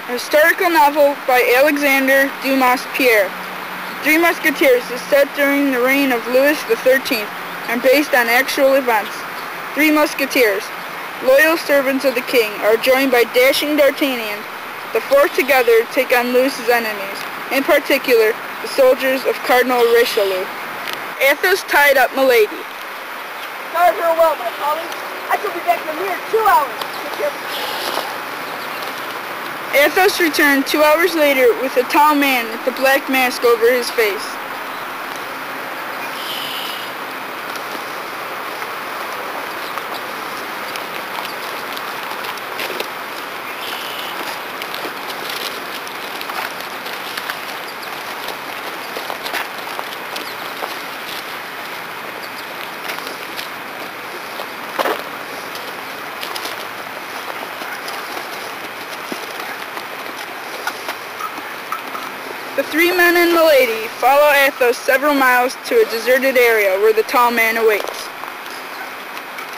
a historical novel by Alexandre Dumas Pierre. Three Musketeers is set during the reign of Louis XIII and based on actual events. Three Musketeers, loyal servants of the king, are joined by dashing D'Artagnan. The four together take on Louis's enemies, in particular the soldiers of Cardinal Richelieu. Athos tied up Milady. Guard her well, my colleagues. I shall be back in a mere 2 hours. Take care. Athos returned 2 hours later with a tall man with a black mask over his face. The three men and Milady follow Athos several miles to a deserted area where the tall man awaits.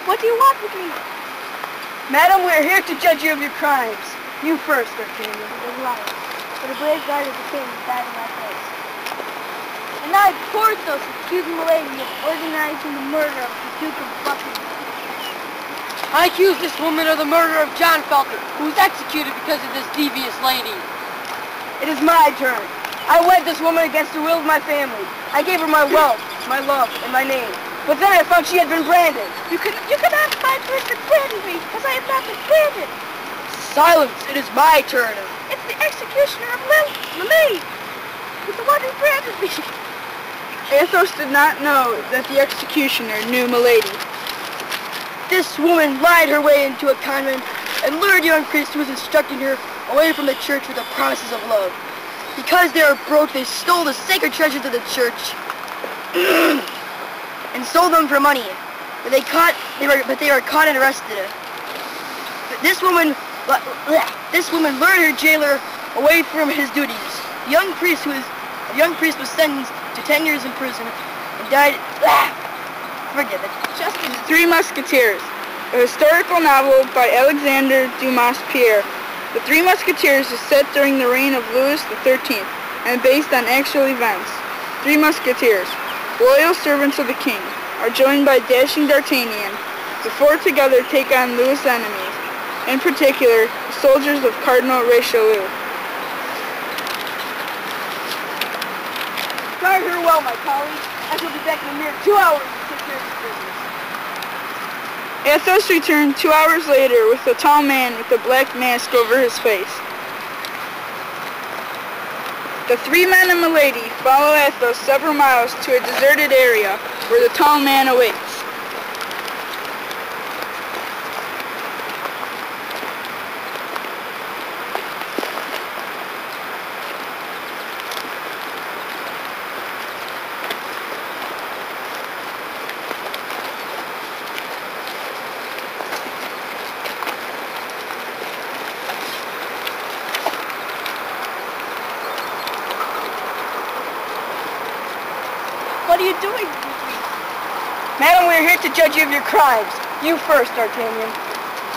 What do you want with me? Madam, we are here to judge you of your crimes. You first, D'Artagnan. You're right. For the brave guard of the king died in my place. And I, Porthos, accuse Milady of organizing the murder of the Duke of Buckingham. I accuse this woman of the murder of John Felton, who was executed because of this devious lady. It is my turn. I wed this woman against the will of my family. I gave her my wealth, my love, and my name. But then I found she had been branded. You cannot find person branded me, because I have not been branded. Silence! It is my turn. It's the executioner of Milady. He's the one who branded me. Athos did not know that the executioner knew Milady. This woman lied her way into a convent and lured young priests who was instructing her away from the church with the promises of love. Because they are broke, they stole the sacred treasures of the church and sold them for money. But they were caught and arrested. This woman lured her jailer away from his duties. The young priest was sentenced to 10 years in prison and died. Forgive it. Just as Three Musketeers, a historical novel by Alexandre Dumas Pierre. The Three Musketeers is set during the reign of Louis XIII and based on actual events. Three Musketeers, loyal servants of the king, are joined by dashing D'Artagnan. The four together take on Louis' enemies, in particular the soldiers of Cardinal Richelieu. Guard her well, my colleague. I shall be back in a mere 2 hours to take care of this business. Athos returned 2 hours later with a tall man with a black mask over his face. The three men and Milady follow Athos several miles to a deserted area where the tall man awaits. What are you doing? Madam, we are here to judge you of your crimes. You first, D'Artagnan.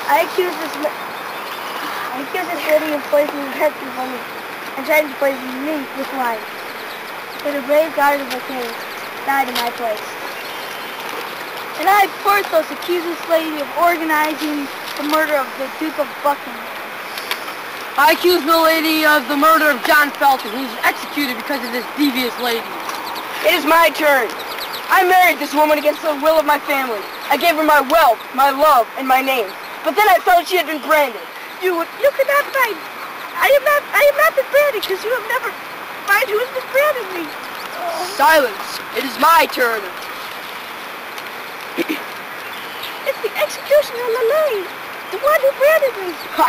I accuse this lady of poisoning her people and trying to poison me with wine. For the brave guard of the king died in my place. And I, Porthos, accuse this lady of organizing the murder of the Duke of Buckingham. I accuse Milady of the murder of John Felton, who was executed because of this devious lady. It is my turn. I married this woman against the will of my family. I gave her my wealth, my love, and my name. But then I found she had been branded. You could not find. I have not been branded because you have never found who has been branded me. Silence. It is my turn. It's the executioner Milady, the one who branded me. Ha!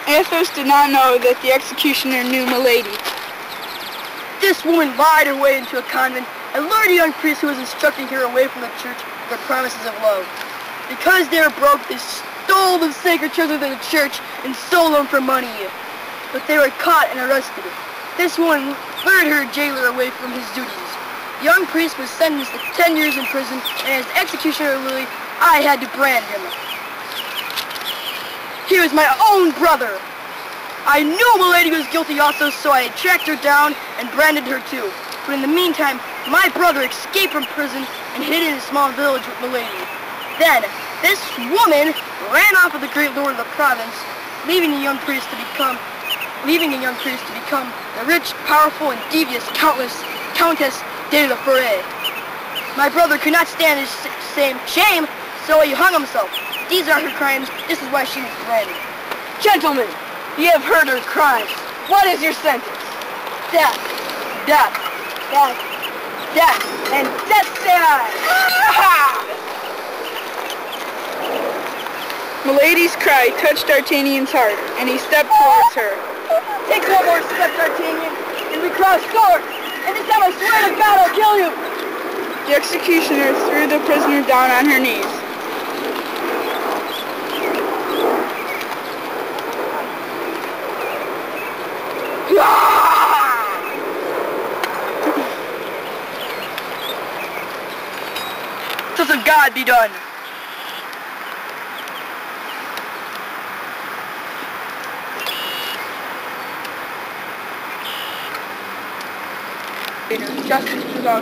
Athos did not know that the executioner knew Milady. This woman lied her way into a convent and lured a young priest who was instructing her away from the church with the promises of love. Because they were broke, they stole the sacred treasures of the church and sold them for money. But they were caught and arrested. This woman lured her jailer away from his duties. The young priest was sentenced to 10 years in prison, and as executioner Louis, I had to brand him. He was my own brother. I knew Milady was guilty also, so I tracked her down and branded her too. But in the meantime, my brother escaped from prison and hid in a small village with Milady. Then, this woman ran off with the great lord of the province, leaving the young priest to become the rich, powerful, and devious Countess de la Forêt. My brother could not stand his same shame, so he hung himself. These are her crimes. This is why she was branded. Gentlemen, you have heard her crimes. What is your sentence? Death, Death. death, death, and death say I. Milady's cry touched D'Artagnan's heart, and he stepped towards her. Take one more step, D'Artagnan, and we cross swords. And this time I swear to God I'll kill you. The executioner threw the prisoner down on her knees. Justice of God be done. Justice to God.